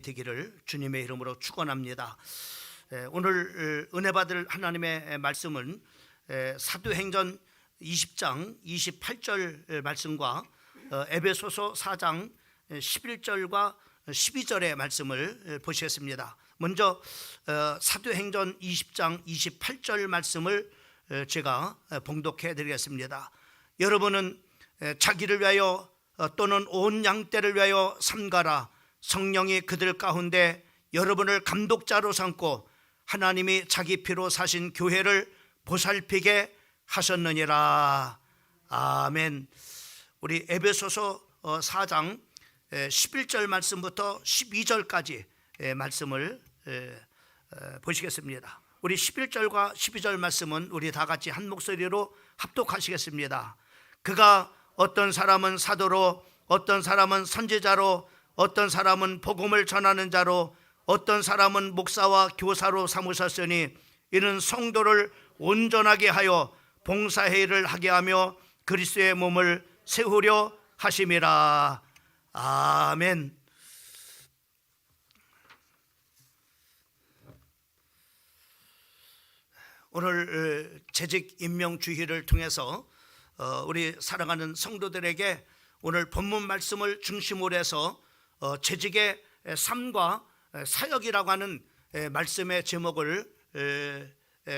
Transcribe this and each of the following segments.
되기를 주님의 이름으로 축원합니다. 오늘 은혜 받을 하나님의 말씀은 사도행전 20장 28절 말씀과 에베소서 4장 11절과 12절의 말씀을 보시겠습니다. 먼저 사도행전 20장 28절 말씀을 제가 봉독해 드리겠습니다. 여러분은 자기를 위하여 또는 온 양떼를 위하여 삼가라. 성령이 그들 가운데 여러분을 감독자로 삼고 하나님이 자기 피로 사신 교회를 보살피게 하셨느니라. 아멘. 우리 에베소서 4장 11절 말씀부터 12절까지 말씀을 보시겠습니다. 우리 11절과 12절 말씀은 우리 다 같이 한 목소리로 합독하시겠습니다. 그가 어떤 사람은 사도로, 어떤 사람은 선지자로, 어떤 사람은 복음을 전하는 자로, 어떤 사람은 목사와 교사로 삼으셨으니 이는 성도를 온전하게 하여 봉사회를 하게 하며 그리스도의 몸을 세우려 하심이라. 아멘. 오늘 재직 임명 주의를 통해서 우리 사랑하는 성도들에게 오늘 본문 말씀을 중심으로 해서 재직의 삶과 사역이라고 하는 말씀의 제목을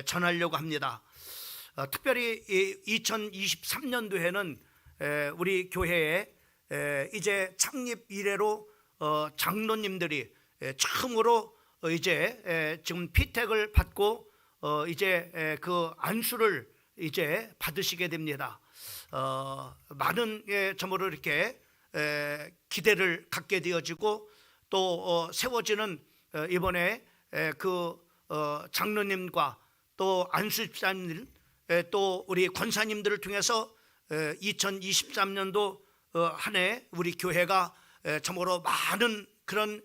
전하려고 합니다. 특별히 2023년도에는 우리 교회에 이제 창립 이래로 장로님들이 처음으로 이제 지금 피택을 받고 이제 그 안수를 이제 받으시게 됩니다. 많은 점으로 이렇게 기대를 갖게 되어지고 또 세워지는 이번에 그 장로님과 또 안수집사님 또 우리 권사님들을 통해서 2023년도 한 해 우리 교회가 참으로 많은 그런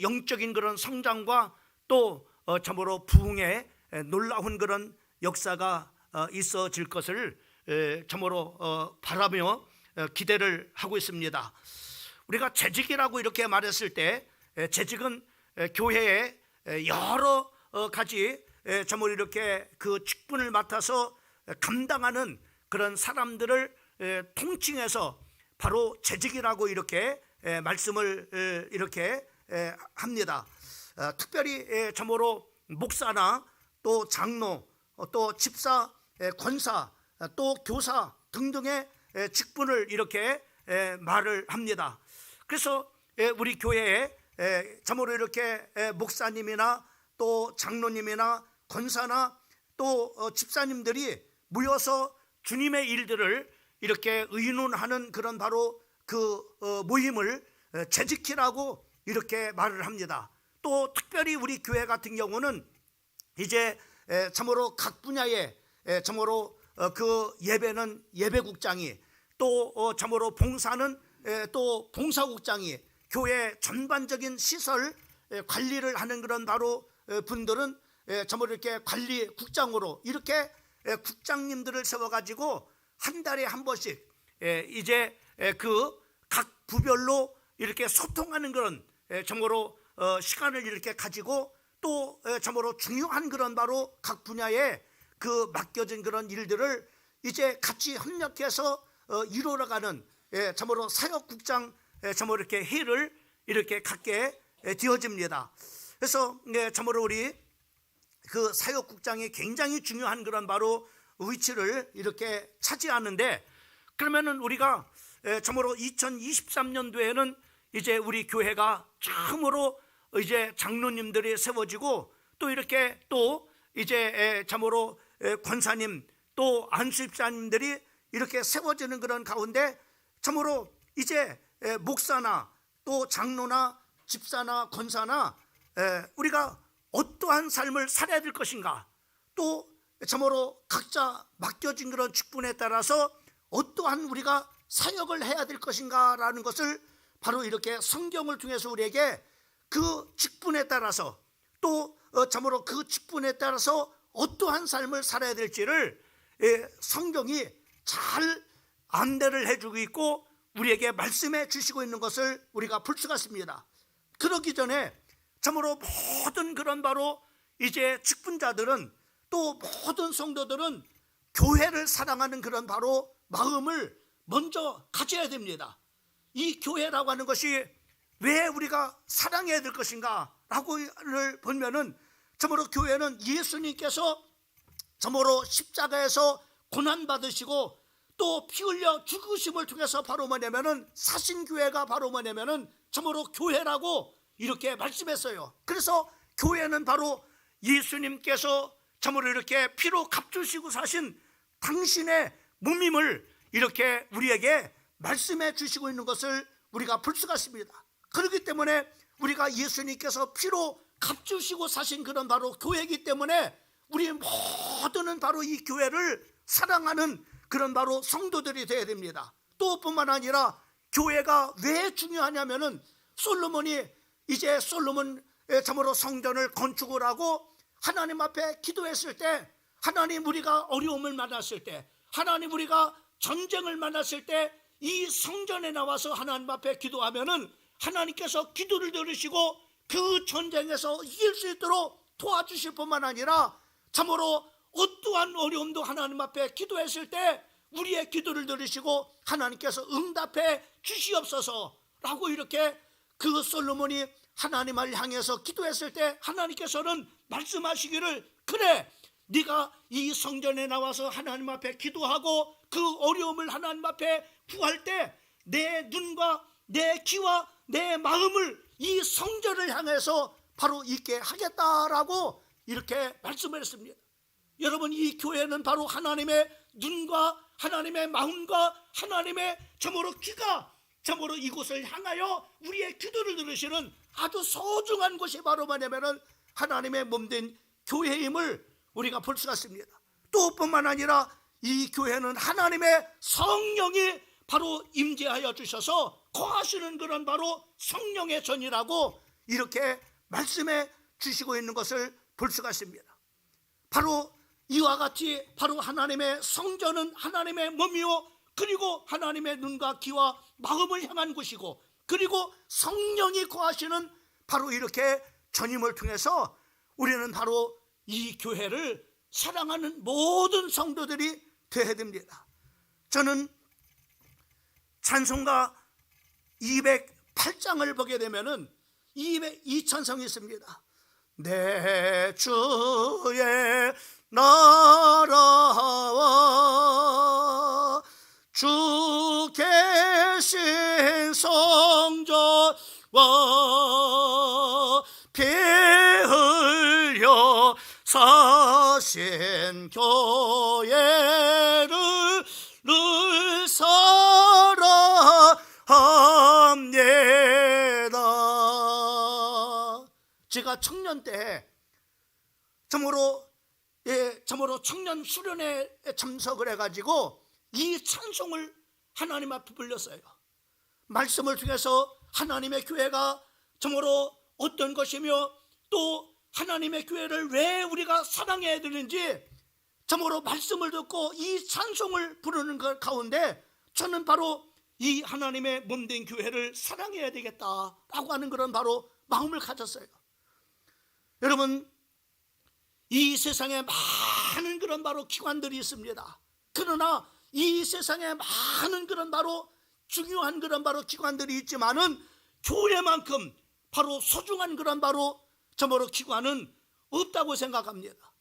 영적인 그런 성장과 또 참으로 부흥의 놀라운 그런 역사가 있어질 것을 참으로 바라며 기대를 하고 있습니다. 우리가 재직이라고 이렇게 말했을 때 재직은 교회에 여러 가지 참으로 이렇게 그 직분을 맡아서 감당하는 그런 사람들을 통칭해서 바로 재직이라고 이렇게 말씀을 이렇게 합니다. 특별히 참으로 목사나 또 장로 또 집사 권사 또 교사 등등의 직분을 이렇게 말을 합니다. 그래서 우리 교회에 참으로 이렇게 목사님이나 또 장로님이나 권사나 또 집사님들이 모여서 주님의 일들을 이렇게 의논하는 그런 바로 그 모임을 재직이라고 이렇게 말을 합니다. 또 특별히 우리 교회 같은 경우는 이제 참으로 각 분야에 참으로 그 예배는 예배국장이 또 참으로 봉사는 또 봉사국장이 교회 전반적인 시설 관리를 하는 그런 바로 분들은 참으로 이렇게 관리국장으로 이렇게 국장님들을 세워가지고 한 달에 한 번씩 이제 그 각 부별로 이렇게 소통하는 그런 참으로 시간을 이렇게 가지고 또 참으로 중요한 그런 바로 각 분야에 그 맡겨진 그런 일들을 이제 같이 협력해서 이루어가는 참으로 사역국장 참으로 이렇게 회의를 이렇게 갖게 되어집니다. 그래서 참으로 우리 그 사역국장이 굉장히 중요한 그런 바로 위치를 이렇게 차지하는데, 그러면은 우리가 참으로 2023년도에는 이제 우리 교회가 처음으로 이제 장로님들이 세워지고 또 이렇게 또 이제 참으로 권사님 또 안수집사님들이 이렇게 세워지는 그런 가운데 참으로 이제 목사나 또 장로나 집사나 권사나 우리가 어떠한 삶을 살아야 될 것인가, 또 참으로 각자 맡겨진 그런 직분에 따라서 어떠한 우리가 사역을 해야 될 것인가라는 것을 바로 이렇게 성경을 통해서 우리에게 그 직분에 따라서 또 참으로 그 직분에 따라서 어떠한 삶을 살아야 될지를 성경이 잘 안내를 해주고 있고 우리에게 말씀해 주시고 있는 것을 우리가 볼 수가 있습니다. 그러기 전에 참으로 모든 그런 바로 이제 직분자들은 또 모든 성도들은 교회를 사랑하는 그런 바로 마음을 먼저 가져야 됩니다. 이 교회라고 하는 것이 왜 우리가 사랑해야 될 것인가 라고를 보면은 참으로 교회는 예수님께서 참으로 십자가에서 고난받으시고 또 피 흘려 죽으심을 통해서 바로 뭐냐면은 사신교회가 바로 뭐냐면은 참으로 교회라고 이렇게 말씀했어요. 그래서 교회는 바로 예수님께서 참으로 이렇게 피로 값주시고 사신 당신의 몸임을 이렇게 우리에게 말씀해 주시고 있는 것을 우리가 볼 수가 있습니다. 그렇기 때문에 우리가 예수님께서 피로 값주시고 사신 그런 바로 교회이기 때문에 우리 모두는 바로 이 교회를 사랑하는 그런 바로 성도들이 되어야 됩니다. 또 뿐만 아니라 교회가 왜 중요하냐면은 솔로몬이 이제 참으로 성전을 건축을 하고 하나님 앞에 기도했을 때, 하나님 우리가 어려움을 만났을 때, 하나님 우리가 전쟁을 만났을 때 이 성전에 나와서 하나님 앞에 기도하면은 하나님께서 기도를 들으시고 그 전쟁에서 이길 수 있도록 도와주실 뿐만 아니라 참으로 어떠한 어려움도 하나님 앞에 기도했을 때 우리의 기도를 들으시고 하나님께서 응답해 주시옵소서라고 이렇게 그 솔로몬이 하나님을 향해서 기도했을 때 하나님께서는 말씀하시기를, 그래 네가 이 성전에 나와서 하나님 앞에 기도하고 그 어려움을 하나님 앞에 구할 때 내 눈과 내 귀와 내 마음을 이 성전을 향해서 바로 있게 하겠다라고 이렇게 말씀을 했습니다. 여러분, 이 교회는 바로 하나님의 눈과 하나님의 마음과 하나님의 참으로 귀가 참으로 이곳을 향하여 우리의 기도를 들으시는 아주 소중한 곳이 바로 뭐냐면은 하나님의 몸된 교회임을 우리가 볼 수가 있습니다. 또 뿐만 아니라 이 교회는 하나님의 성령이 바로 임재하여 주셔서 거하시는 그런 바로 성령의 전이라고 이렇게 말씀해 주시고 있는 것을 볼 수가 있습니다. 바로 이와 같이 바로 하나님의 성전은 하나님의 몸이요, 그리고 하나님의 눈과 귀와 마음을 향한 곳이고, 그리고 성령이 거하시는 바로 이렇게 전임을 통해서 우리는 바로 이 교회를 사랑하는 모든 성도들이 되어야 됩니다. 저는 찬송가 208장을 보게 되면은 이 찬송이 있습니다. 내 주의 나라와 주 계신 성전과 피 흘려 사신 교회를 사랑합니다. 제가 청년 때 참으로 청년 수련회에 참석을 해가지고 이 찬송을 하나님 앞에 불렀어요. 말씀을 통해서 하나님의 교회가 참으로 어떤 것이며 또 하나님의 교회를 왜 우리가 사랑해야 되는지 참으로 말씀을 듣고 이 찬송을 부르는 것 가운데 저는 바로 이 하나님의 몸된 교회를 사랑해야 되겠다라고 하는 그런 바로 마음을 가졌어요. 여러분, 이 세상에 많은 그런 바로 기관들이 있습니다. 그러나 이 세상에 많은 그런 바로 중요한 그런 바로 기관들이 있지만은 교회만큼 바로 소중한 그런 바로 참으로 기관은 없다고 생각합니다.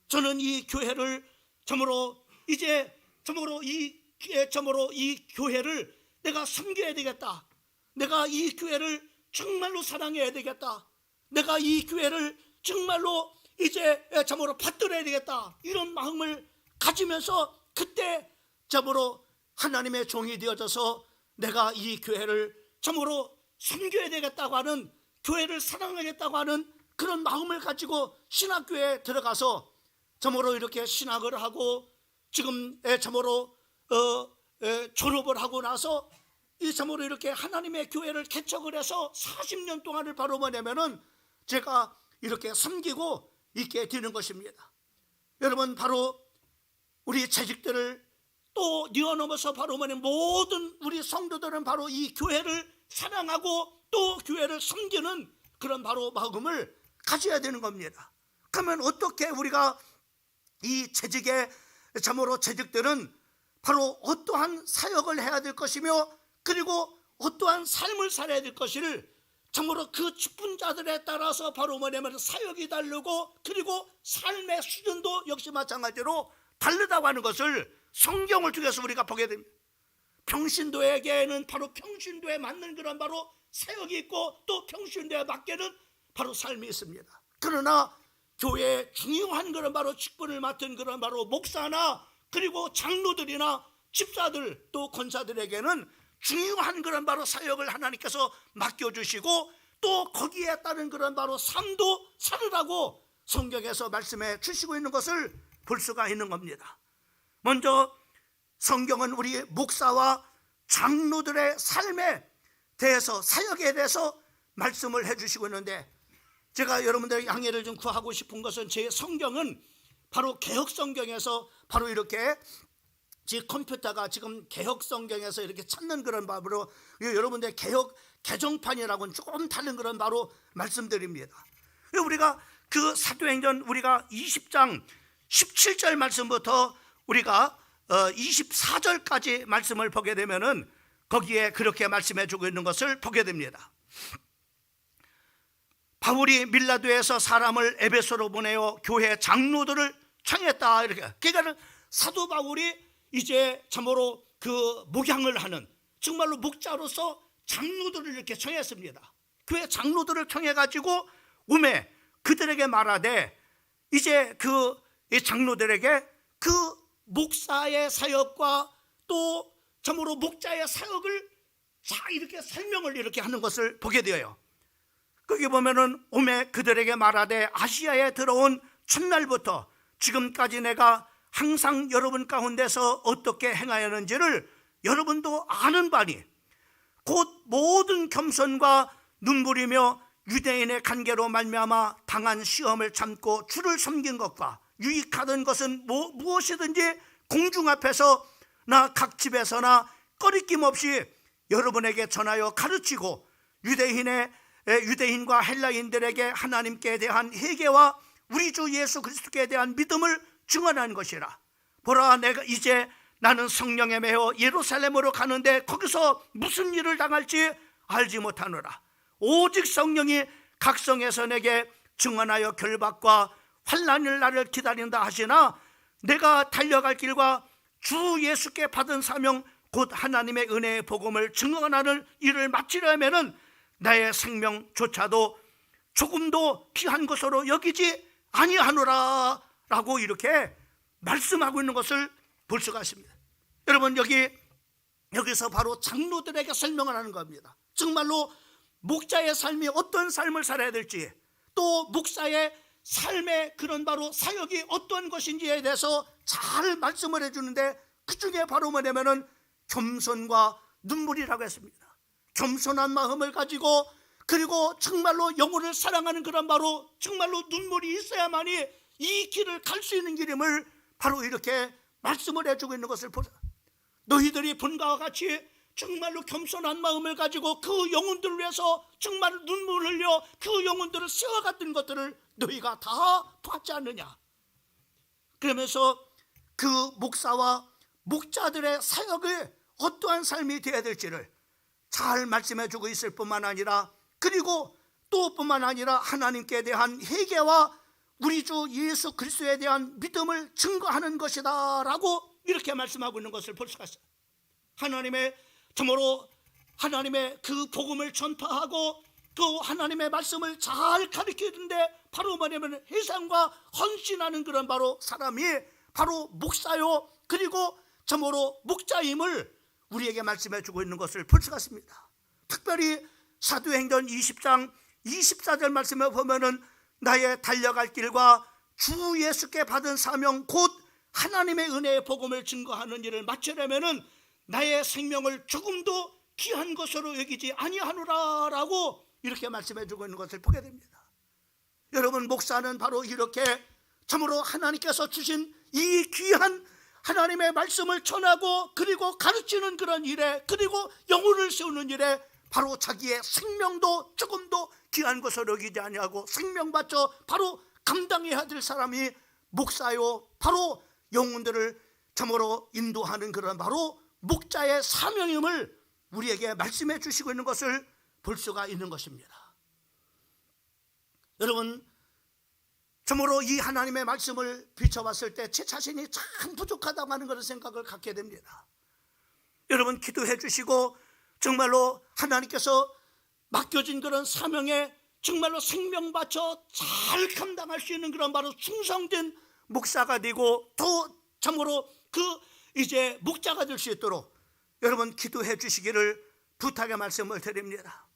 저는 이 교회를 참으로 이제 참으로 이 교회를 내가 섬겨야 되겠다. 내가 이 교회를 정말로 사랑해야 되겠다. 내가 이 교회를 정말로 이제 참으로 받들어야 되겠다. 이런 마음을 가지면서 그때 참으로 하나님의 종이 되어져서 내가 이 교회를 참으로 섬겨야 되겠다고 하는, 교회를 사랑하겠다고 하는 그런 마음을 가지고 신학교에 들어가서 참으로 이렇게 신학을 하고 지금 참으로 졸업을 하고 나서 이 참으로 이렇게 하나님의 교회를 개척을 해서 40년 동안을 바로 뭐냐면은 제가 이렇게 섬기고 있게 되는 것입니다. 여러분, 바로 우리 재직들을 또 뛰어넘어서 바로 뭐냐면 모든 우리 성도들은 바로 이 교회를 사랑하고 또 교회를 섬기는 그런 바로 마음을 가져야 되는 겁니다. 그러면 어떻게 우리가 이 재직에 참으로 재직들은 바로 어떠한 사역을 해야 될 것이며 그리고 어떠한 삶을 살아야 될 것을 참으로 그 직분자들에 따라서 바로 뭐냐면 사역이 다르고 그리고 삶의 수준도 역시 마찬가지로 다르다고 하는 것을 성경을 통해서 우리가 보게 됩니다. 평신도에게는 바로 평신도에 맞는 그런 바로 사역이 있고 또 평신도에 맞게는 바로 삶이 있습니다. 그러나 교회의 중요한 그런 바로 직분을 맡은 그런 바로 목사나 그리고 장로들이나 집사들 또 권사들에게는 중요한 그런 바로 사역을 하나님께서 맡겨주시고 또 거기에 따른 그런 바로 삶도 살으라고 성경에서 말씀해 주시고 있는 것을 볼 수가 있는 겁니다. 먼저 성경은 우리 목사와 장로들의 삶에 대해서 사역에 대해서 말씀을 해주시고 있는데 제가 여러분들에게 양해를 좀 구하고 싶은 것은 제 성경은 바로 개혁 성경에서 바로 이렇게 제 컴퓨터가 지금 개혁 성경에서 이렇게 찾는 그런 바로 여러분들 개혁 개정판이라고는 조금 다른 그런 바로 말씀드립니다. 우리가 그 사도행전 우리가 20장 17절 말씀부터 우리가 24절까지 말씀을 보게 되면은 거기에 그렇게 말씀해 주고 있는 것을 보게 됩니다. 바울이 밀라도에서 사람을 에베소로 보내어 교회 장로들을 청했다 이렇게. 그러니까 사도 바울이 이제 참으로 그 목양을 하는 정말로 목자로서 장로들을 이렇게 청했습니다. 교회 장로들을 청해 가지고 오매 그들에게 말하되 이제 그 장로들에게 그 목사의 사역과 또 참으로 목자의 사역을 자 이렇게 설명을 이렇게 하는 것을 보게 되어요. 거기 보면은 오매 그들에게 말하되 아시아에 들어온 첫날부터 지금까지 내가 항상 여러분 가운데서 어떻게 행하였는지를 여러분도 아는 바니 곧 모든 겸손과 눈물이며 유대인의 관계로 말미암아 당한 시험을 참고 주를 섬긴 것과 유익하던 것은 무엇이든지 공중 앞에서 나 각 집에서나 꺼리낌 없이 여러분에게 전하여 가르치고 유대인과 헬라인들에게 하나님께 대한 회개와 우리 주 예수 그리스도께 대한 믿음을 증언하는 것이라. 보라 내가 이제 나는 성령에 매어 예루살렘으로 가는데 거기서 무슨 일을 당할지 알지 못하노라. 오직 성령이 각성에서 내게 증언하여 결박과 환난을 나를 기다린다 하시나 내가 달려갈 길과 주 예수께 받은 사명 곧 하나님의 은혜의 복음을 증언하는 일을 마치려면은 나의 생명조차도 조금도 귀한 것으로 여기지 아니하노라 라고 이렇게 말씀하고 있는 것을 볼 수가 있습니다. 여러분 여기서 바로 장로들에게 설명을 하는 겁니다. 정말로 목자의 삶이 어떤 삶을 살아야 될지 또 목사의 삶의 그런 바로 사역이 어떤 것인지에 대해서 잘 말씀을 해주는데 그 중에 바로 뭐냐면은 겸손과 눈물이라고 했습니다. 겸손한 마음을 가지고 그리고 정말로 영혼을 사랑하는 그런 바로 정말로 눈물이 있어야만이 이 길을 갈 수 있는 길임을 바로 이렇게 말씀을 해주고 있는 것을 보자. 너희들이 본가와 같이 정말로 겸손한 마음을 가지고 그 영혼들을 위해서 정말 눈물을 흘려 그 영혼들을 세워갔던 것들을 너희가 다 봤지 않느냐. 그러면서 그 목사와 목자들의 사역을 어떠한 삶이 되어야 될지를 잘 말씀해 주고 있을 뿐만 아니라 그리고 또 뿐만 아니라 하나님께 대한 회개와 우리 주 예수 그리스도에 대한 믿음을 증거하는 것이다 라고 이렇게 말씀하고 있는 것을 볼 수가 있어요. 하나님의 참으로 하나님의 그 복음을 전파하고 또 하나님의 말씀을 잘 가르치는데 바로 뭐냐면 희생과 헌신하는 그런 바로 사람이 바로 목사요 그리고 참으로 목자임을 우리에게 말씀해 주고 있는 것을 볼 수가 있습니다. 특별히 사도행전 20장 24절 말씀에 보면은 나의 달려갈 길과 주 예수께 받은 사명 곧 하나님의 은혜의 복음을 증거하는 일을 마치려면은 나의 생명을 조금도 귀한 것으로 여기지 아니하노라 라고 이렇게 말씀해 주고 있는 것을 보게 됩니다. 여러분 목사는 바로 이렇게 참으로 하나님께서 주신 이 귀한 하나님의 말씀을 전하고 그리고 가르치는 그런 일에 그리고 영혼을 세우는 일에 바로 자기의 생명도 조금도 귀한 것을 여기지 아니하고 생명 바쳐 바로 감당해야 될 사람이 목사요, 바로 영혼들을 참으로 인도하는 그런 바로 목자의 사명임을 우리에게 말씀해 주시고 있는 것을 볼 수가 있는 것입니다. 여러분, 참으로 이 하나님의 말씀을 비춰봤을 때 제 자신이 참 부족하다고 하는 그런 생각을 갖게 됩니다. 여러분, 기도해 주시고 정말로 하나님께서 맡겨진 그런 사명에 정말로 생명 바쳐 잘 감당할 수 있는 그런 바로 충성된 목사가 되고 또 참으로 이제 목자가 될 수 있도록 여러분 기도해 주시기를 부탁의 말씀을 드립니다.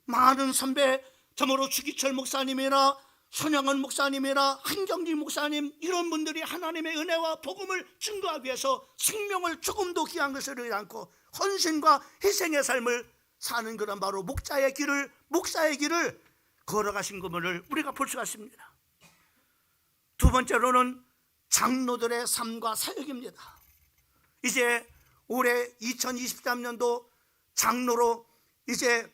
많은 선배, 참으로 주기철 목사님이나 손양원 목사님이나 한경진 목사님, 이런 분들이 하나님의 은혜와 복음을 증거하기 위해서 생명을 조금도 귀한 것을 여기지 않고 헌신과 희생의 삶을 사는 그런 바로 목사의 길을 걸어가신 것을 우리가 볼 수가 있습니다. 두 번째로는 장로들의 삶과 사역입니다. 이제 올해 2023년도 장로로 이제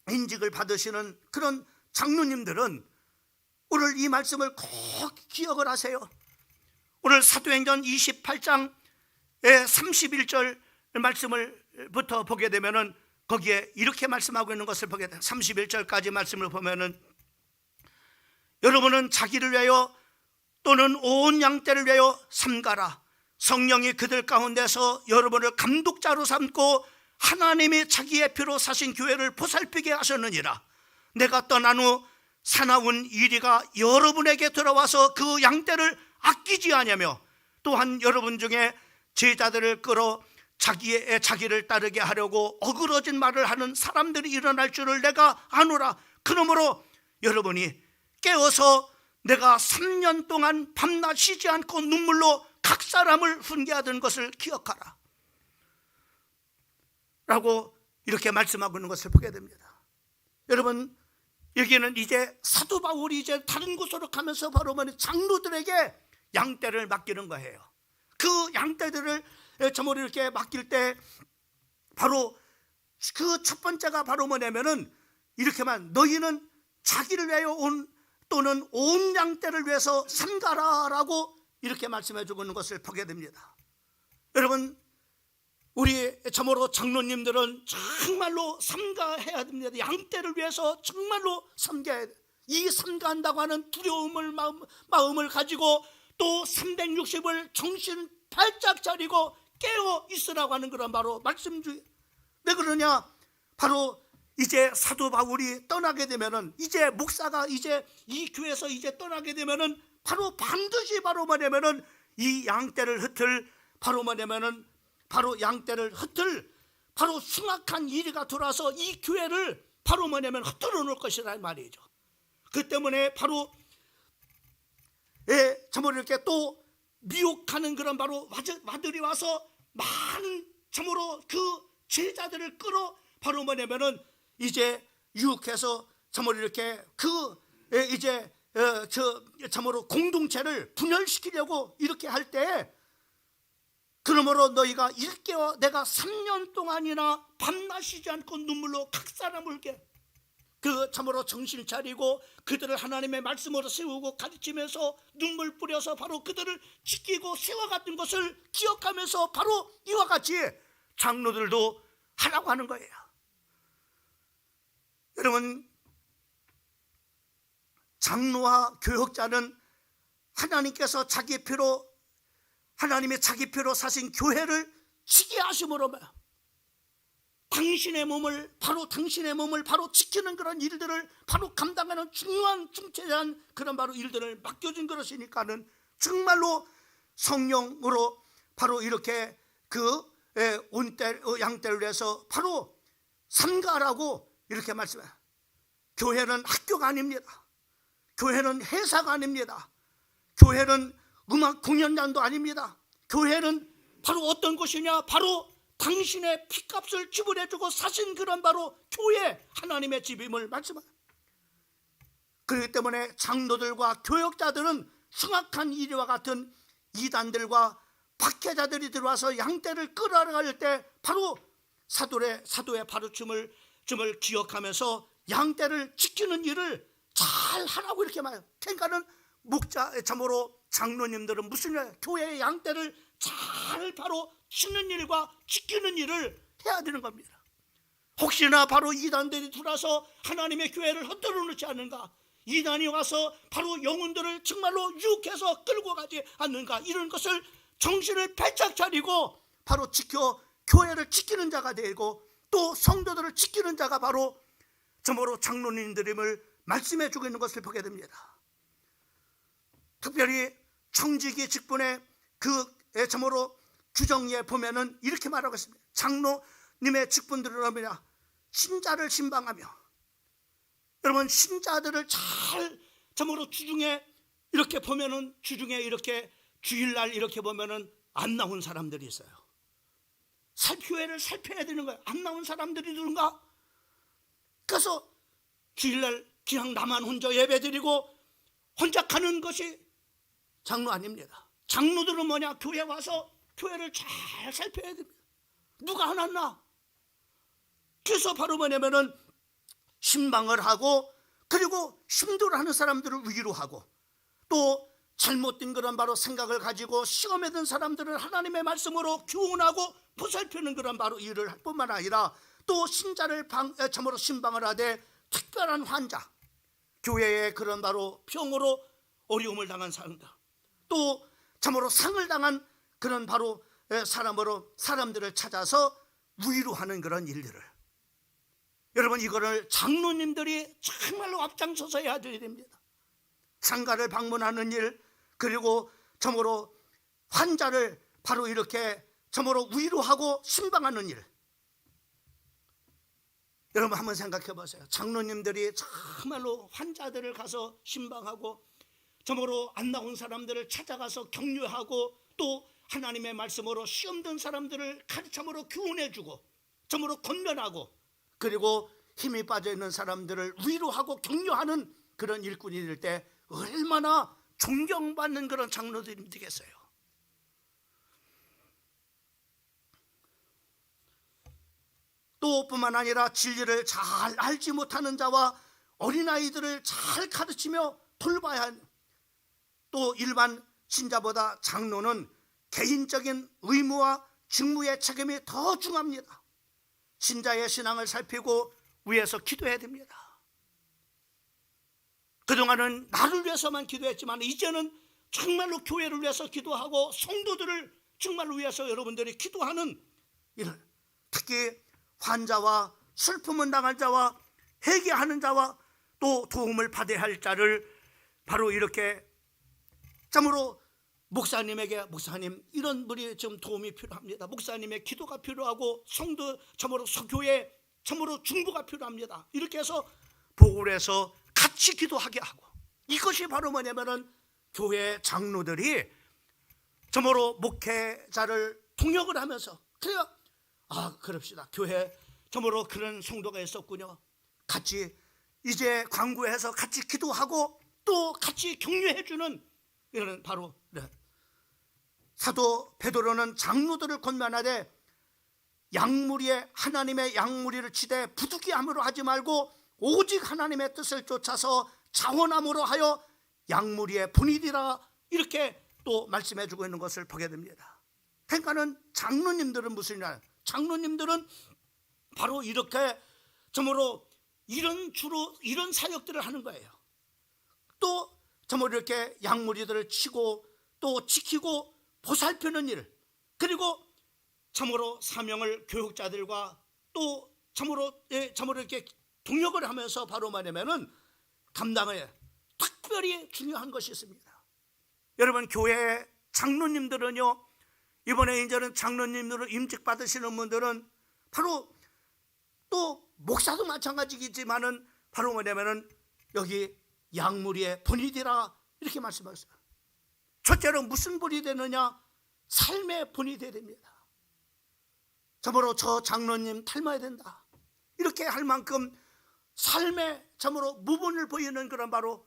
인직을 받으시는 그런 장로님들은 오늘 이 말씀을 꼭 기억을 하세요. 오늘 사도행전 28장의 31절 말씀을부터 보게 되면은 거기에 이렇게 말씀하고 있는 것을 보게 돼요. 31절까지 말씀을 보면은 여러분은 자기를 위하여 또는 온 양떼를 위하여 삼가라. 성령이 그들 가운데서 여러분을 감독자로 삼고 하나님이 자기의 피로 사신 교회를 보살피게 하셨느니라. 내가 떠난 후 사나운 이리가 여러분에게 들어와서 그 양떼를 아끼지 아니하며 또한 여러분 중에 제자들을 끌어 자기를 따르게 하려고 어그러진 말을 하는 사람들이 일어날 줄을 내가 아노라. 그러므로 여러분이 깨어서 내가 3년 동안 밤낮 쉬지 않고 눈물로 각 사람을 훈계하던 것을 기억하라 라고 이렇게 말씀하고 있는 것을 보게 됩니다. 여러분, 여기는 이제 사도 바울이 이제 다른 곳으로 가면서 바로 장로들에게 양떼를 맡기는 거예요. 그 양떼들을 저모를 이렇게 맡길 때 바로 그 첫 번째가 바로 뭐냐면은 이렇게만 너희는 자기를 위하여 또는 온 양떼를 위해서 삼가라라고 이렇게 말씀해 주고 있는 것을 보게 됩니다. 여러분, 우리 저모로 장로님들은 정말로 삼가해야 됩니다. 양떼를 위해서 정말로 삼가해야 돼요. 이 삼가한다고 하는 두려움을 마음을 가지고 또 360을 정신 발짝 차리고 깨어 있으라고 하는 그런 바로 말씀주의. 왜 그러냐? 바로 이제 사도 바울이 떠나게 되면은 이제 목사가 이제 이 교회에서 이제 떠나게 되면은 바로 반드시 바로 뭐냐면은 이 양떼를 흩을 바로 뭐냐면은 바로 양떼를 흩을 바로 흉악한 이리가 돌아서 이 교회를 바로 뭐냐면 흩어놓을 것이라는 말이죠. 그 때문에 바로 참으로 이렇게 또 미혹하는 그런 바로 마들이 와서 많은 참으로 그 제자들을 끌어 바로 뭐냐면은 이제 유혹해서 참으로 이렇게 이제 참으로 공동체를 분열시키려고 이렇게 할 때 그러므로 너희가 일깨워 내가 3년 동안이나 밤낮 쉬지 않고 눈물로 각 사람을 울게 참으로 정신을 차리고 그들을 하나님의 말씀으로 세우고 가르치면서 눈물 뿌려서 바로 그들을 지키고 세워갔던 것을 기억하면서 바로 이와 같이 장로들도 하라고 하는 거예요. 여러분, 장로와 교역자는 하나님께서 하나님의 자기 피로 사신 교회를 지게 하심으로 당신의 몸을 바로 지키는 그런 일들을 바로 감당하는 중요한 중체한 그런 바로 일들을 맡겨준 것이니까는 정말로 성령으로 바로 이렇게 양떼를 위해서 바로 삼가라고 이렇게 말씀해요. 교회는 학교가 아닙니다. 교회는 회사가 아닙니다. 교회는 음악 공연장도 아닙니다. 교회는 바로 어떤 곳이냐? 바로 당신의 피값을 지불해주고 사신 그런 바로 교회 하나님의 집임을 말씀합니다. 그렇기 때문에 장로들과 교역자들은 흉악한 이리와 같은 이단들과 박해자들이 들어와서 양떼를 끌어갈 때 바로 사도의 바로춤을 점을 기억하면서 양떼를 지키는 일을 잘 하라고 이렇게 말해요. 그러니까는 목자, 참으로 장로님들은 무슨 일, 교회의 양떼를 잘 바로 치는 일과 지키는 일을 해야 되는 겁니다. 혹시나 바로 이단들이 들어와서 하나님의 교회를 헛되어 놓지 않는가, 이단이 와서 바로 영혼들을 정말로 유혹해서 끌고 가지 않는가, 이런 것을 정신을 바짝 차리고 바로 지켜 교회를 지키는 자가 되고 또 성도들을 지키는 자가 바로 참으로 장로님들임을 말씀해 주고 있는 것을 보게 됩니다. 특별히 청지기 직분의 그 참으로 규정에 보면은 이렇게 말하고 있습니다. 장로님의 직분들은 뭐냐? 신자를 신방하며. 여러분, 신자들을 잘 참으로 주중에 이렇게 보면은, 주중에 이렇게 주일날 이렇게 보면은 안 나온 사람들이 있어요. 교회를 살펴야 되는 거예요. 안 나온 사람들이 누군가? 그래서 주일날 그냥 나만 혼자 예배드리고 혼자 가는 것이 장로 아닙니다. 장로들은 뭐냐? 교회 와서 교회를 잘 살펴야 됩니다. 누가 안 왔나? 그래서 바로 뭐냐면은 신방을 하고, 그리고 심도를 하는 사람들을 위로하고, 또 잘못된 그런 바로 생각을 가지고 시험에 든 사람들을 하나님의 말씀으로 교훈하고 보살피는 그런 바로 일을 할 뿐만 아니라, 또 신자를 참으로 신방을 하되 특별한 환자, 교회의 그런 바로 병으로 어려움을 당한 사람들, 또 참으로 상을 당한 그런 바로 사람으로 사람들을 찾아서 위로하는 그런 일들을, 여러분, 이거를 장로님들이 정말로 앞장서서 해야 됩니다. 상가를 방문하는 일, 그리고 참으로 환자를 바로 이렇게 참으로 위로하고 신방하는 일. 여러분 한번 생각해 보세요. 장로님들이 정말로 환자들을 가서 신방하고, 참으로 안 나온 사람들을 찾아가서 격려하고, 또 하나님의 말씀으로 시험 든 사람들을 참으로 교훈해주고, 참으로 권면하고, 그리고 힘이 빠져있는 사람들을 위로하고 격려하는 그런 일꾼이 될 때 얼마나 존경받는 그런 장로들이 되겠어요. 또 뿐만 아니라 진리를 잘 알지 못하는 자와 어린아이들을 잘 가르치며 돌봐야 하는, 또 일반 신자보다 장로는 개인적인 의무와 직무의 책임이 더 중요합니다. 신자의 신앙을 살피고 위해서 기도해야 됩니다. 그동안은 나를 위해서만 기도했지만 이제는 정말로 교회를 위해서 기도하고 성도들을 정말로 위해서 여러분들이 기도하는 일, 특히 환자와 슬픔을 당한 자와 회개하는 자와 또 도움을 받아야 할 자를 바로 이렇게 참으로 목사님에게, 목사님 이런 분이 좀 도움이 필요합니다, 목사님의 기도가 필요하고 성도 참으로 교회 참으로 중보가 필요합니다, 이렇게 해서 보고를 해서 같이 기도하게 하고, 이것이 바로 뭐냐면은 교회 장로들이 참으로 목회자를 통역을 하면서, 그래요, 그럽시다, 교회 참으로 그런 성도가 있었군요, 같이 이제 광고해서 같이 기도하고 또 같이 격려해주는, 이런 바로 사도 베드로는 장로들을 권면하되 양무리에 하나님의 양무리를 치되 부득이함으로 하지 말고 오직 하나님의 뜻을 쫓아서 자원함으로 하여 양무리의 본이니라, 이렇게 또 말씀해 주고 있는 것을 보게 됩니다. 그러니까는 장로님들은 무슨 일, 장로님들은 바로 이렇게 점으로 주로 이런 사역들을 하는 거예요. 또 점으로 이렇게 양무리들을 치고 또 지키고 보살피는 일, 그리고 참으로 사명을 교육자들과 또 참으로 이렇게 동역을 하면서 바로 말하면은 감당에 특별히 중요한 것이 있습니다. 여러분, 교회 장로님들은요, 이번에 이제는 장로님들을 임직 받으시는 분들은 바로 또 목사도 마찬가지겠지만은 바로 뭐냐면은 여기 양무리의 본이되라, 이렇게 말씀하셨어요. 첫째로 무슨 본이 되느냐? 삶의 본이 되야 됩니다. 참으로 저 장로님 닮아야 된다, 이렇게 할 만큼 삶의 참으로 무본을 보이는 그런 바로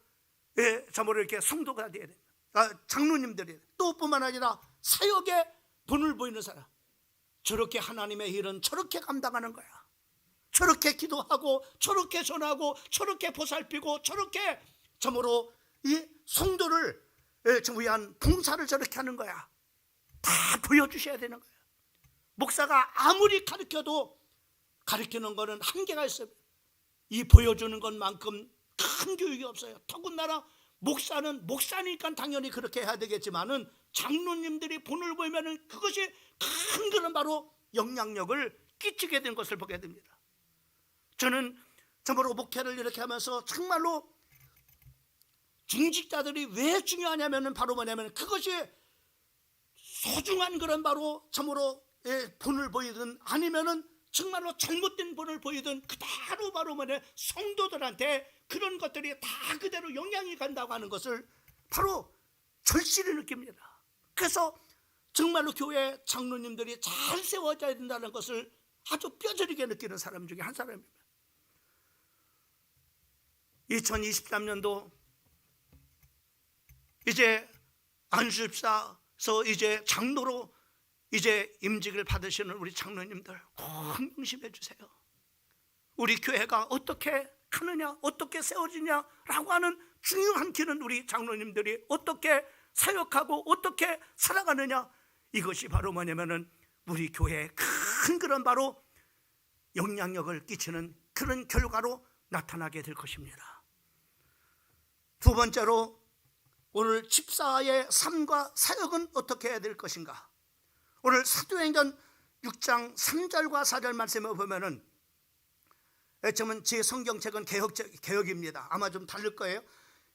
참으로 이렇게 성도가 되어야 됩니다. 장로님들이 또 뿐만 아니라 사역의 본을 보이는 사람, 저렇게 하나님의 일은 저렇게 감당하는 거야, 저렇게 기도하고 저렇게 전하고 저렇게 보살피고 저렇게 참으로 이 성도를 위한 봉사를 저렇게 하는 거야. 다 보여주셔야 되는 거야. 목사가 아무리 가르쳐도 가르치는 거는 한계가 있어요. 이 보여주는 것만큼 큰 교육이 없어요. 더군다나 목사는 목사니까 당연히 그렇게 해야 되겠지만은 장로님들이 본을 보면은 그것이 큰 그런 바로 영향력을 끼치게 된 것을 보게 됩니다. 저는 정말로 목회를 이렇게 하면서 정말로 중직자들이 왜 중요하냐면은 바로 뭐냐면 그것이 소중한 그런 바로 참으로 본을 보이든 아니면은 정말로 잘못된 본을 보이든 그대로 바로 뭐냐 성도들한테 그런 것들이 다 그대로 영향이 간다고 하는 것을 바로 절실히 느낍니다. 그래서 정말로 교회 장로님들이 잘 세워져야 된다는 것을 아주 뼈저리게 느끼는 사람 중에 한 사람입니다. 2023년도 이제 안수집사서 이제 장로로 이제 임직을 받으시는 우리 장로님들 꼭 명심해 주세요. 우리 교회가 어떻게 가느냐, 어떻게 세워지냐라고 하는 중요한 길은 우리 장로님들이 어떻게 사역하고 어떻게 살아가느냐, 이것이 바로 뭐냐면은 우리 교회에 큰 그런 바로 영향력을 끼치는 그런 결과로 나타나게 될 것입니다. 두 번째로 오늘 집사의 삶과 사역은 어떻게 해야 될 것인가? 오늘 사도행전 6장 3절과 4절 말씀을 보면은 저는 제 성경책은 개역입니다. 아마 좀 다를 거예요.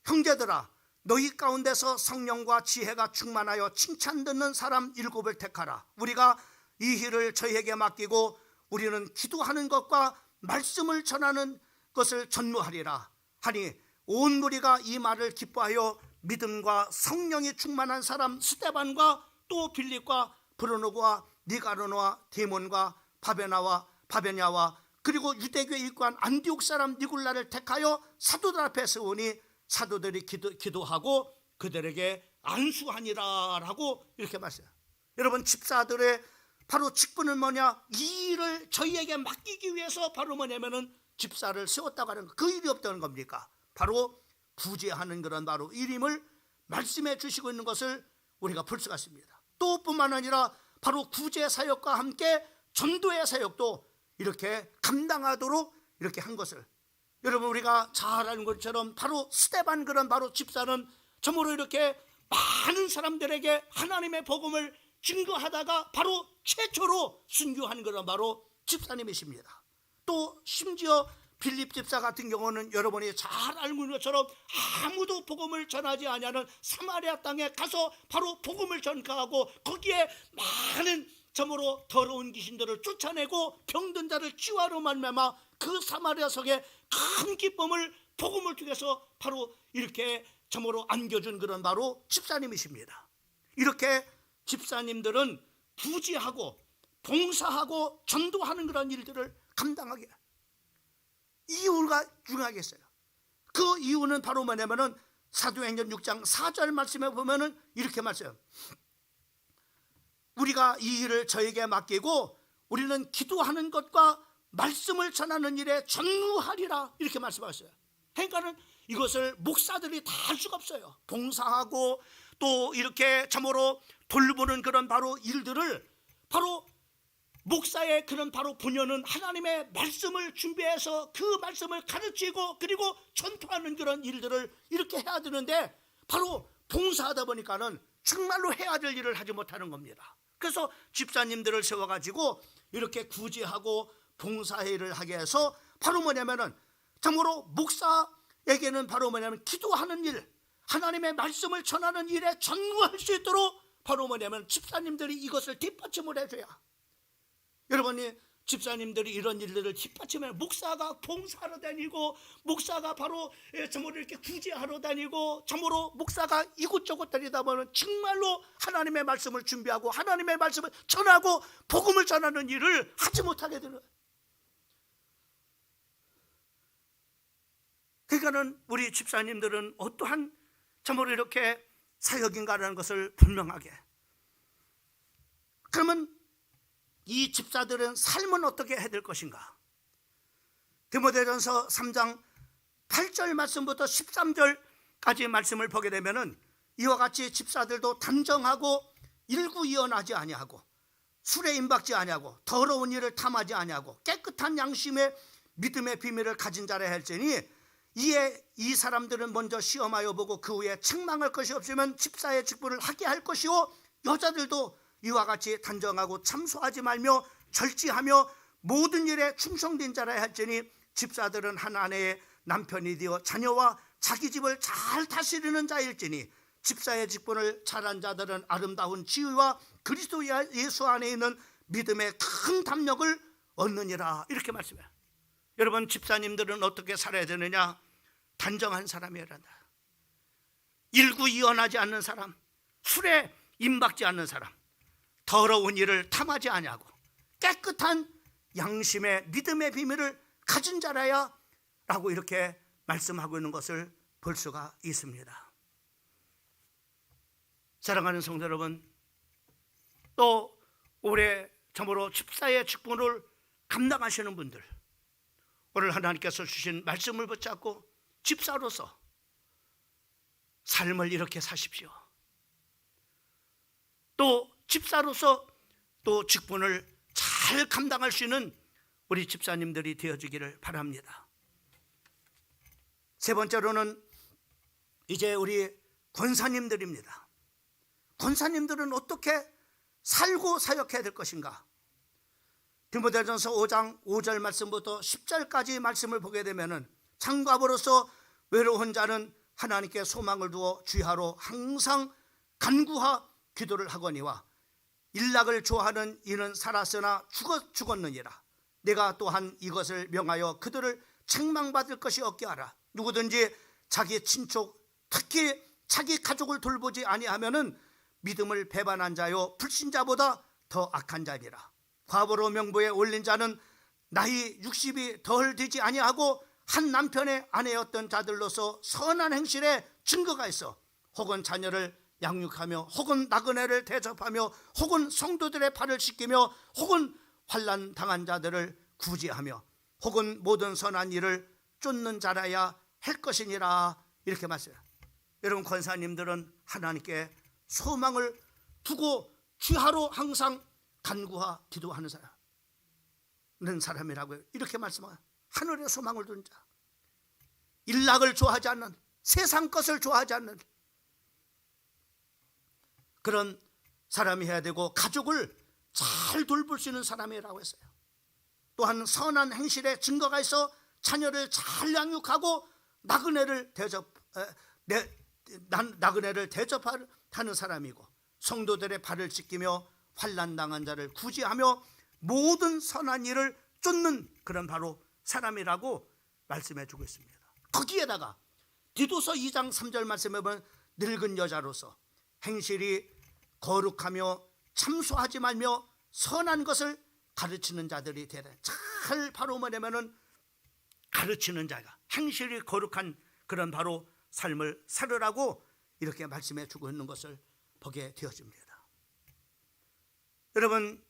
형제들아, 너희 가운데서 성령과 지혜가 충만하여 칭찬 듣는 사람 7을 택하라. 우리가 이 일을 저희에게 맡기고 우리는 기도하는 것과 말씀을 전하는 것을 전무하리라 하니 온 무리가 이 말을 기뻐하여 믿음과 성령이 충만한 사람 스데반과 또 빌립과 브루노와 니가르노와 디몬과 바베냐와 그리고 유대교의 일관 안디옥 사람 니굴라를 택하여 사도들 앞에 세우니 사도들이 기도하고 그들에게 안수하니라 라고 이렇게 말씀해요. 여러분, 집사들의 바로 직분은 뭐냐? 이 일을 저희에게 맡기기 위해서 바로 뭐냐면은 집사를 세웠다고 하는 거. 그 일이 없다는 겁니까? 바로 구제하는 그런 바로 일임을 말씀해 주시고 있는 것을 우리가 볼 수가 있습니다. 또 뿐만 아니라 바로 구제 사역과 함께 전도의 사역도 이렇게 감당하도록 이렇게 한 것을, 여러분 우리가 잘 아는 것처럼 바로 스데반 그런 바로 집사는 참으로 이렇게 많은 사람들에게 하나님의 복음을 증거하다가 바로 최초로 순교한 그런 바로 집사님이십니다. 또 심지어 빌립 집사 같은 경우는 여러분이 잘 알고 있는 것처럼 아무도 복음을 전하지 아니하는 사마리아 땅에 가서 바로 복음을 전가하고 거기에 많은 점으로 더러운 귀신들을 쫓아내고 병든 자를 치유하러 말미암아 그 사마리아 성에 큰 기쁨을 복음을 통해서 바로 이렇게 점으로 안겨준 그런 바로 집사님이십니다. 이렇게 집사님들은 부지하고 봉사하고 전도하는 그런 일들을 감당하게, 이유가 중요하겠어요. 그 이유는 바로 뭐냐면은 사도행전 6장 4절 말씀에 보면은 이렇게 말씀해요. 우리가 이 일을 저에게 맡기고 우리는 기도하는 것과 말씀을 전하는 일에 전무하리라 이렇게 말씀하셨어요. 그러니까는 이것을 목사들이 다 할 수가 없어요. 봉사하고 또 이렇게 참으로 돌보는 그런 바로 일들을 바로 목사의 그런 바로 본연은 하나님의 말씀을 준비해서 그 말씀을 가르치고 그리고 전파하는 그런 일들을 이렇게 해야 되는데 바로 봉사하다 보니까는 정말로 해야 될 일을 하지 못하는 겁니다. 그래서 집사님들을 세워가지고 이렇게 구제하고 봉사일을 하게 해서 바로 뭐냐면은 참으로 목사에게는 바로 뭐냐면 기도하는 일, 하나님의 말씀을 전하는 일에 전무할 수 있도록 바로 뭐냐면 집사님들이 이것을 뒷받침을 해줘야, 여러분이 집사님들이 이런 일들을 뒷받침해 목사가 봉사하러 다니고 목사가 바로 참으로 이렇게 구제하러 다니고 참으로 목사가 이곳저곳 다니다 보면 정말로 하나님의 말씀을 준비하고 하나님의 말씀을 전하고 복음을 전하는 일을 하지 못하게 되는, 그러니까는 우리 집사님들은 어떠한 참으로 이렇게 사역인가라는 것을 분명하게, 그러면 이 집사들은 삶은 어떻게 해야 될 것인가? 디모데전서 3장 8절 말씀부터 13절까지 말씀을 보게 되면은 이와 같이 집사들도 단정하고 일구이연하지 아니하고 술에 임박지 아니하고 더러운 일을 탐하지 아니하고 깨끗한 양심의 믿음의 비밀을 가진 자라 할지니 이에 이 사람들은 먼저 시험하여 보고 그 후에 책망할 것이 없으면 집사의 직분을 하게 할 것이요 여자들도 이와 같이 단정하고 참소하지 말며 절제하며 모든 일에 충성된 자라 할지니 집사들은 한 아내의 남편이 되어 자녀와 자기 집을 잘 다스리는 자일지니 집사의 직분을 잘한 자들은 아름다운 지위와 그리스도 예수 안에 있는 믿음의 큰 담력을 얻느니라. 이렇게 말씀해요. 여러분, 집사님들은 어떻게 살아야 되느냐? 단정한 사람이어야 한다. 일구이연하지 않는 사람, 술에 임박지 않는 사람, 더러운 일을 탐하지 아니하고 깨끗한 양심의 믿음의 비밀을 가진 자라야 라고 이렇게 말씀하고 있는 것을 볼 수가 있습니다. 사랑하는 성도 여러분, 또 올해 참으로 집사의 직분을 감당하시는 분들, 오늘 하나님께서 주신 말씀을 붙잡고 집사로서 삶을 이렇게 사십시오. 또 집사로서 또 직분을 잘 감당할 수 있는 우리 집사님들이 되어주기를 바랍니다. 세 번째로는 이제 우리 권사님들입니다. 권사님들은 어떻게 살고 사역해야 될 것인가? 디모데전서 5장 5절 말씀부터 10절까지 말씀을 보게 되면은 장갑으로서 외로운 자는 하나님께 소망을 두어 주야로 항상 간구하 기도를 하거니와 일락을 좋아하는 이는 살았으나 죽었느니라. 내가 또한 이것을 명하여 그들을 책망받을 것이 없게 하라. 누구든지 자기 친족 특히 자기 가족을 돌보지 아니하면은 믿음을 배반한 자요 불신자보다 더 악한 자니라. 과부로 명부에 올린 자는 나이 60이 덜 되지 아니하고 한 남편의 아내였던 자들로서 선한 행실에 증거가 있어 혹은 자녀를 양육하며 혹은 나그네를 대접하며 혹은 성도들의 발을 씻기며 혹은 환난 당한 자들을 구제하며 혹은 모든 선한 일을 쫓는 자라야 할 것이니라. 이렇게 말씀해요. 여러분, 권사님들은 하나님께 소망을 두고 주하로 항상 간구하 기도하는 사람이라고요. 이렇게 말씀해요. 하늘에 소망을 둔 자, 일락을 좋아하지 않는, 세상 것을 좋아하지 않는 그런 사람이 해야 되고 가족을 잘 돌볼 수 있는 사람이라고 했어요. 또한 선한 행실에 증거가 있어 자녀를 잘 양육하고 나그네를 대접하는 사람이고 성도들의 발을 씻기며 환난당한 자를 구제하며 모든 선한 일을 쫓는 그런 바로 사람이라고 말씀해 주고 있습니다. 거기에다가 디도서 2장 3절 말씀에 보면 늙은 여자로서 행실이 거룩하며 참소하지 말며 선한 것을 가르치는 자들이 되라. 잘 바로 뭐냐면은 가르치는 자가 행실이 거룩한 그런 바로 삶을 살으라고 이렇게 말씀해 주고 있는 것을 보게 되어집니다. 여러분,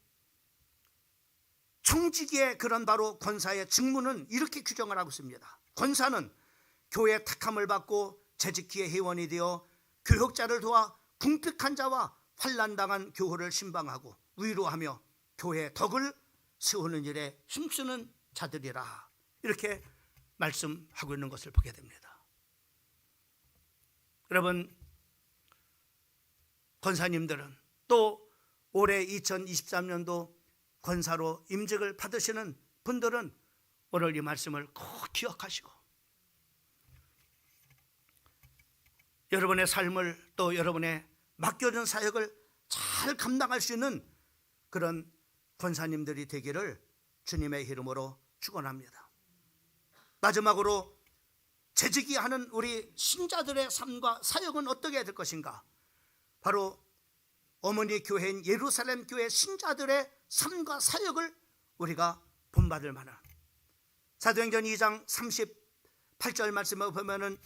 청지기의 그런 바로 권사의 직무는 이렇게 규정을 하고 있습니다. 권사는 교회 택함을 받고 재직기의 회원이 되어 교역자를 도와 궁핍한 자와 환난당한 교회를 신방하고 위로하며 교회의 덕을 세우는 일에 힘쓰는 자들이라. 이렇게 말씀하고 있는 것을 보게 됩니다. 여러분, 권사님들은 또 올해 2023년도 권사로 임직을 받으시는 분들은 오늘 이 말씀을 꼭 기억하시고 여러분의 삶을 또 여러분의 맡겨진 사역을 잘 감당할 수 있는 그런 권사님들이 되기를 주님의 이름으로 축원합니다. 마지막으로 재직이 하는 우리 신자들의 삶과 사역은 어떻게 될 것인가? 바로 어머니 교회인 예루살렘 교회 신자들의 삶과 사역을 우리가 본받을 만한 사도행전 2장 38절 말씀을 보면은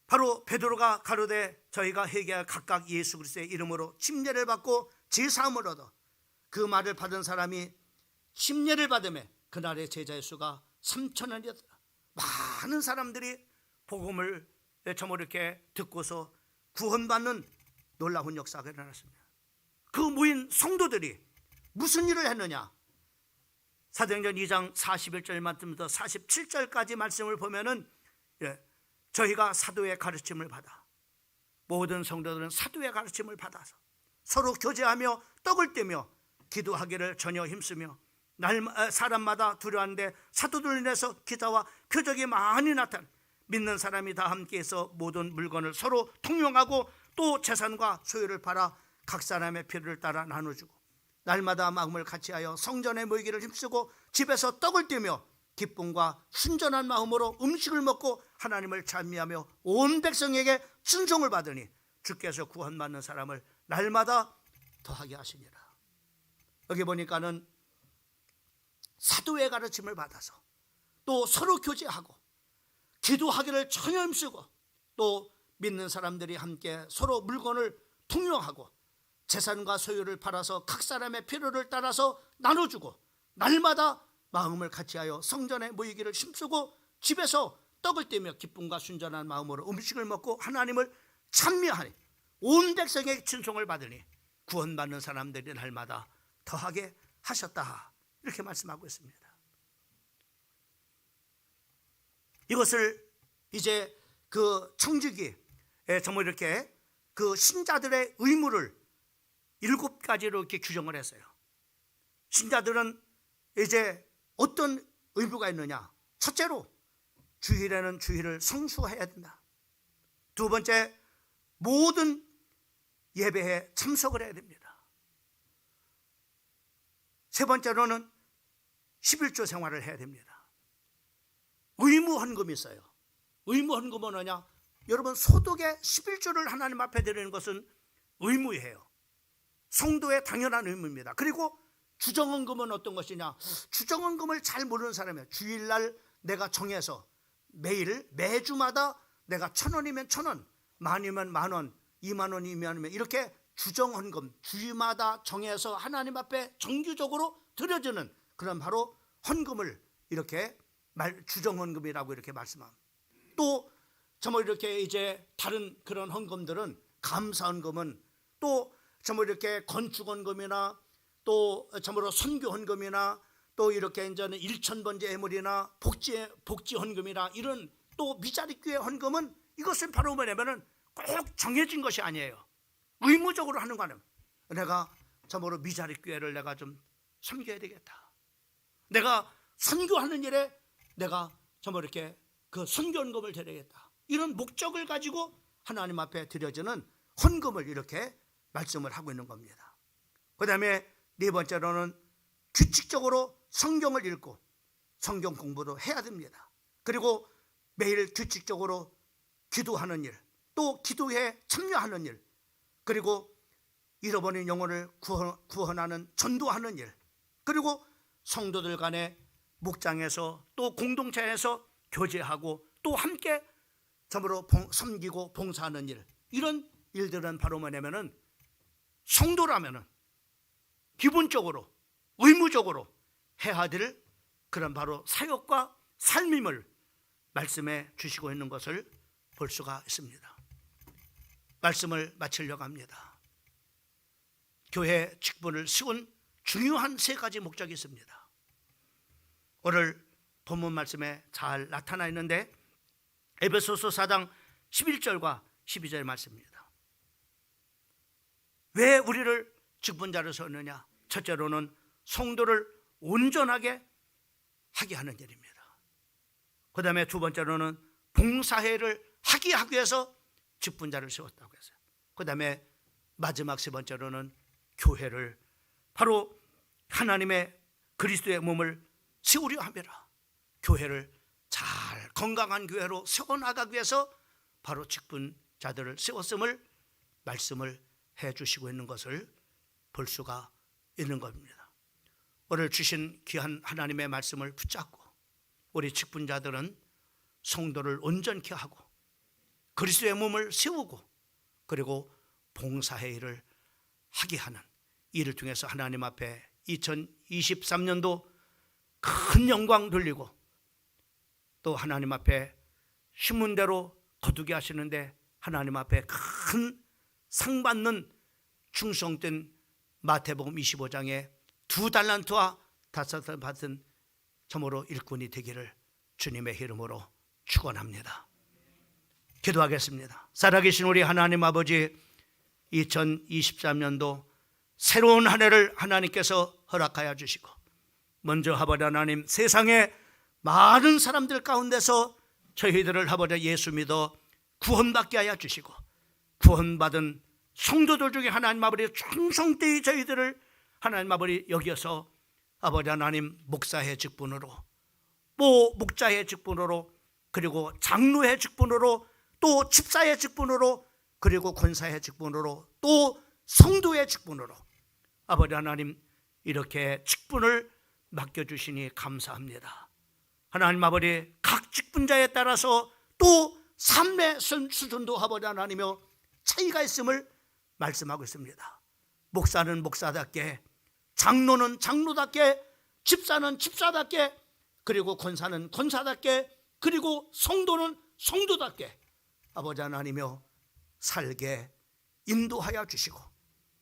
바로 베드로가 가로되 저희가 회개하여 각각 예수 그리스도의 이름으로 침례를 받고 제사함을 얻어 그 말을 받은 사람이 침례를 받으며 그날의 제자의 수가 3,000원이었다. 많은 사람들이 복음을 정말 이렇게 듣고서 구원받는 놀라운 역사가 일어났습니다. 그 모인 성도들이 무슨 일을 했느냐? 사도행전 2장 41절 말씀부터 47절까지 말씀을 보면은 저희가 사도의 가르침을 받아, 모든 성도들은 사도의 가르침을 받아서 서로 교제하며 떡을 떼며 기도하기를 전혀 힘쓰며 사람마다 두려워하는데 사도들로 인해서 기사와 표적이 많이 나타나 믿는 사람이 다 함께해서 모든 물건을 서로 통용하고 또 재산과 소유를 팔아 각 사람의 필요를 따라 나눠주고 날마다 마음을 같이하여 성전에 모이기를 힘쓰고 집에서 떡을 떼며 기쁨과 순전한 마음으로 음식을 먹고 하나님을 찬미하며 온 백성에게 순종을 받으니 주께서 구원받는 사람을 날마다 더하게 하시니라. 여기 보니까는 사도의 가르침을 받아서 또 서로 교제하고 기도하기를 전혀 힘쓰고 또 믿는 사람들이 함께 서로 물건을 통용하고 재산과 소유를 팔아서 각 사람의 필요를 따라서 나눠주고 날마다 마음을 같이하여 성전에 모이기를 힘쓰고 집에서 떡을 떼며 기쁨과 순전한 마음으로 음식을 먹고 하나님을 찬미하니 온 백성의 칭송을 받으니 구원받는 사람들이 날마다 더하게 하셨다. 이렇게 말씀하고 있습니다. 이것을 이제 그 청지기에 정말 이렇게 그 신자들의 의무를 7가지로 이렇게 규정을 했어요. 신자들은 이제 어떤 의무가 있느냐? 첫째로 주일에는 주일을 성수해야 된다. 두 번째, 모든 예배에 참석을 해야 됩니다. 세 번째로는 11조 생활을 해야 됩니다. 의무 헌금이 있어요. 의무 헌금은 뭐냐? 여러분, 소득의 11조를 하나님 앞에 드리는 것은 의무예요. 성도의 당연한 의무입니다. 그리고 주정헌금은 어떤 것이냐? 주정헌금을 잘 모르는 사람이에요. 주일날 내가 정해서 매주마다 내가 1,000원이면 1,000원, 만이면 만원, 20,000원이면 이렇게 주정헌금, 주일마다 정해서 하나님 앞에 정기적으로 드려지는 그런 바로 헌금을 이렇게 주정헌금이라고 이렇게 말씀합니다. 또 정말 이렇게 이제 다른 그런 헌금들은 감사헌금은 또 정말 이렇게 건축헌금이나 또 참으로 선교헌금이나 또 이렇게 이제는 일천번제 예물이나 복지헌금이나 이런 또 미자립교회 헌금은 이것은 바로 뭐냐면은 꼭 정해진 것이 아니에요. 의무적으로 하는 거는 내가 참으로 미자립교회를 내가 좀 섬겨야 되겠다. 내가 선교하는 일에 내가 참으로 이렇게 그 선교헌금을 드려야겠다. 이런 목적을 가지고 하나님 앞에 드려지는 헌금을 이렇게 말씀을 하고 있는 겁니다. 그 다음에 네 번째로는 규칙적으로 성경을 읽고 성경 공부도 해야 됩니다. 그리고 매일 규칙적으로 기도하는 일, 또 기도에 참여하는 일, 그리고 잃어버린 영혼을 구원하는 전도하는 일, 그리고 성도들 간에 목장에서 또 공동체에서 교제하고 또 함께 참으로 섬기고 봉사하는 일, 이런 일들은 바로 뭐냐면은 성도라면은 기본적으로 의무적으로 해야 될 그런 바로 사역과 삶임을 말씀해 주시고 있는 것을 볼 수가 있습니다. 말씀을 마치려고 합니다. 교회 직분을 세운 중요한 3가지 목적이 있습니다. 오늘 본문 말씀에 잘 나타나 있는데 에베소서 4장 11절과 12절 말씀입니다. 왜 우리를 직분자로 세웠느냐? 첫째로는 성도를 온전하게 하게 하는 일입니다. 그 다음에 두 번째로는 봉사회를 하게 하기 위해서 직분자를 세웠다고 했어요. 그 다음에 마지막 세 번째로는 교회를 바로 하나님의 그리스도의 몸을 세우려 함이라. 교회를 잘 건강한 교회로 세워나가기 위해서 바로 직분자들을 세웠음을 말씀을 해주시고 있는 것을 볼 수가 있는 겁니다. 오늘 주신 귀한 하나님의 말씀을 붙잡고 우리 직분자들은 성도를 온전케 하고 그리스도의 몸을 세우고 그리고 봉사의 일을 하게 하는 이를 통해서 하나님 앞에 2023년도 큰 영광 돌리고 또 하나님 앞에 신문대로 거두게 하시는데 하나님 앞에 큰 상 받는 충성된 마태복음 25장에 2달란트와 5달 받은 참으로 일꾼이 되기를 주님의 이름으로 축원합니다. 기도하겠습니다. 살아계신 우리 하나님 아버지, 2023년도 새로운 한 해를 하나님께서 허락하여 주시고, 먼저 아버지 하나님, 세상의 많은 사람들 가운데서 저희들을 아버지 예수 믿어 구원받게 하여 주시고, 구원받은 성도들 중에 하나님 아버지 충성되이 저희들을 하나님 아버지 여기서 아버지 하나님 목사의 직분으로, 또 목자의 직분으로, 그리고 장로의 직분으로, 또 집사의 직분으로, 그리고 권사의 직분으로, 또 성도의 직분으로 아버지 하나님 이렇게 직분을 맡겨주시니 감사합니다. 하나님 아버지 각 직분자에 따라서 또 삶의 수준도 아버지 하나님이여 차이가 있음을 말씀하고 있습니다. 목사는 목사답게, 장로는 장로답게, 집사는 집사답게, 그리고 권사는 권사답게, 그리고 성도는 성도답게 아버지 하나님이여 살게 인도하여 주시고,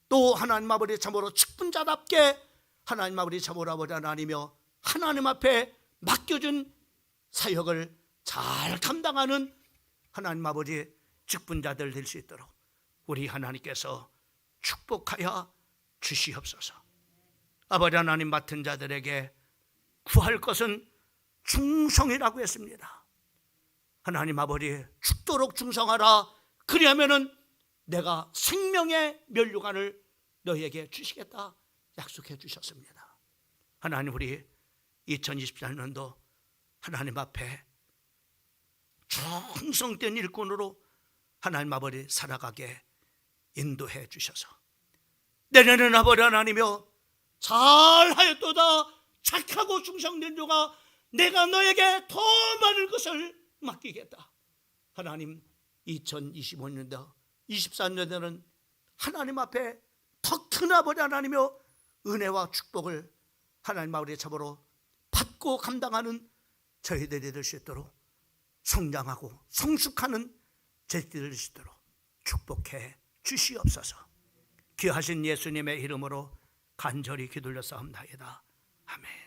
또 하나님 아버지 참으로 직분자답게 하나님 아버지 참으로 아버지 하나님이여 하나님 앞에 맡겨준 사역을 잘 감당하는 하나님 아버지 직분자들 될 수 있도록 우리 하나님께서 축복하여 주시옵소서. 아버지 하나님 맡은 자들에게 구할 것은 충성이라고 했습니다. 하나님 아버지 죽도록 충성하라. 그리하면은 내가 생명의 면류관을 너희에게 주시겠다 약속해 주셨습니다. 하나님, 우리 2024년도 하나님 앞에 충성된 일꾼으로 하나님 아버지 살아가게 인도해 주셔서 내년에는 아버지 하나님이여 잘하였도다 착하고 충성된 자가 내가 너에게 더 많은 것을 맡기겠다. 하나님 2025년도 24년도는 하나님 앞에 더 큰 아버지 하나님이여 은혜와 축복을 하나님 아버지의 참으로 받고 감당하는 저희들이 될 수 있도록 성장하고 성숙하는 저희들이 될 수 있도록 축복해 주시옵소서. 귀하신 예수님의 이름으로 간절히 기도드렸사옵나이다. 아멘.